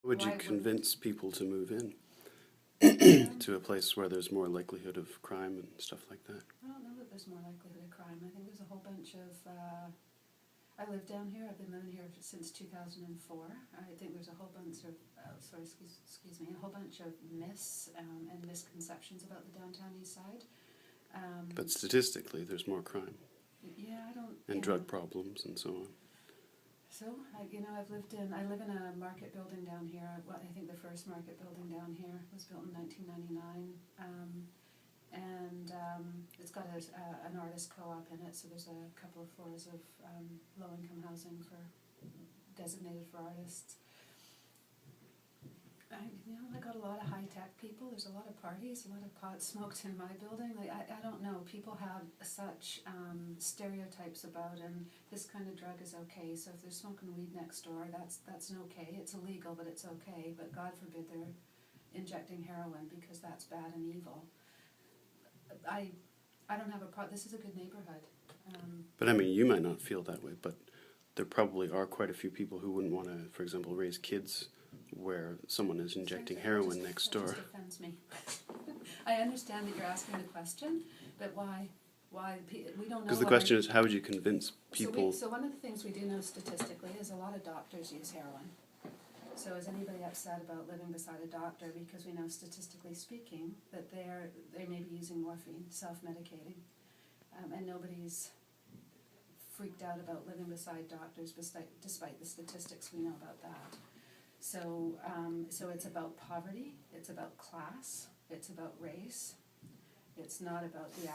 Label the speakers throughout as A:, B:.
A: Would you
B: Why
A: convince people to move in to a place where there's more likelihood of crime and stuff like that?
B: I don't know that there's more likelihood of crime. I think there's a whole bunch of, I live down here, I've been living here since 2004. I think there's a whole bunch of, excuse me, a whole bunch of myths and misconceptions about the downtown east side.
A: But statistically, there's more crime
B: Yeah, I don't...
A: and drug problems and so on.
B: So, I live in a market building down here. Well, I think the first market building down here was built in 1999. It's got an artist co-op in it, so there's a couple of floors of low-income housing designated for artists. I got a lot of high-tech people. There's a lot of parties, a lot of pot smoked in my building. I don't know. People have such stereotypes about, and this kind of drug is okay. So if they're smoking weed next door, that's an okay. It's illegal, but it's okay. But God forbid they're injecting heroin, because that's bad and evil. I don't have a problem. This is a good neighborhood.
A: But I mean, you might not feel that way, but there probably are quite a few people who wouldn't want to, for example, raise kids where someone is injecting heroin next door.
B: That just offends me. I understand that you're asking the question, but why? We don't know.
A: Because the question is, how would you convince people?
B: So one of the things we do know statistically is a lot of doctors use heroin. So is anybody upset about living beside a doctor? Because we know, statistically speaking, that they may be using morphine, self-medicating, and nobody's freaked out about living beside doctors, despite the statistics we know about that. So it's about poverty, it's about class, it's about race. It's not about the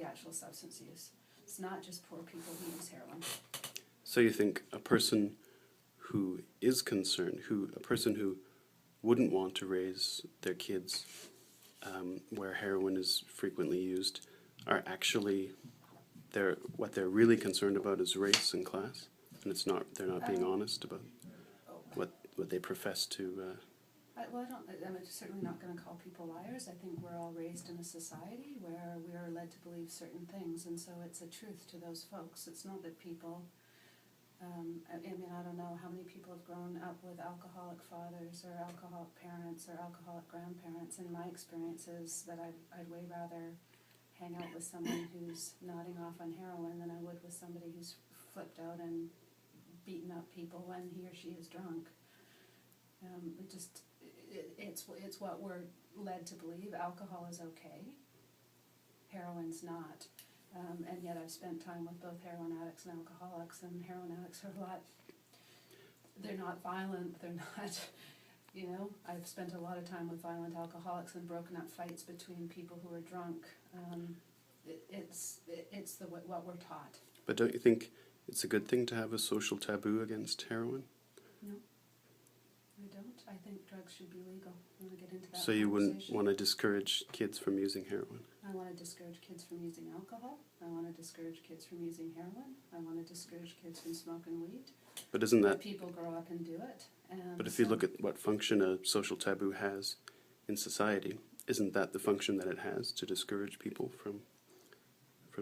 B: actual substance use. It's not just poor people who use heroin.
A: So you think a person who is concerned, a person who wouldn't want to raise their kids where heroin is frequently used, are actually, what they're really concerned about is race and class, and they're not being honest about what they profess to.
B: I'm certainly not going to call people liars. I think we're all raised in a society where we are led to believe certain things, and so it's a truth to those folks. It's not that people, I don't know how many people have grown up with alcoholic fathers or alcoholic parents or alcoholic grandparents. And my experience is that I'd way rather hang out with someone who's nodding off on heroin than I would with somebody who's flipped out and beaten up people when he or she is drunk. It's what we're led to believe. Alcohol is okay, heroin's not. And yet I've spent time with both heroin addicts and alcoholics, and heroin addicts are they're not violent, they're not, I've spent a lot of time with violent alcoholics and broken up fights between people who are drunk. It's what we're taught.
A: But don't you think it's a good thing to have a social taboo against heroin?
B: No, I don't. I think drugs should be legal. I want to get into that.
A: So you wouldn't want to discourage kids from using heroin?
B: I want to discourage kids from using alcohol. I want to discourage kids from using heroin. I want to discourage kids from smoking weed.
A: But isn't that...
B: People grow up and do it.
A: But if you look at what function a social taboo has in society, isn't that the function that it has, to discourage people from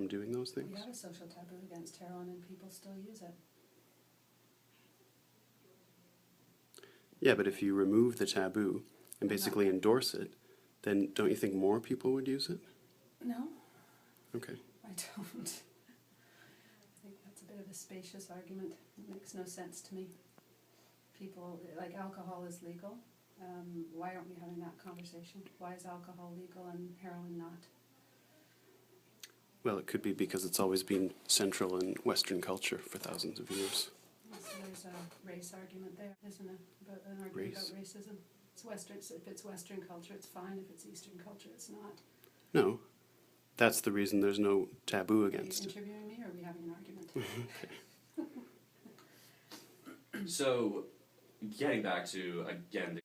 A: doing those things?
B: We have a social taboo against heroin, and people still use it.
A: Yeah, but if you remove the taboo and basically endorse it, then don't you think more people would use it?
B: No.
A: Okay.
B: I don't. I think that's a bit of a spacious argument. It makes no sense to me. People, like, alcohol is legal. Why aren't we having that conversation? Why is alcohol legal and heroin not?
A: Well, it could be because it's always been central in Western culture for thousands of years.
B: So there's a race argument there, isn't it? About an argument about racism. It's Western. So if it's Western culture, it's fine. If it's Eastern culture, it's not.
A: No, that's the reason there's no taboo against it.
B: Are you interviewing me, or are we having an argument?
A: Okay.
C: So, getting back to, again,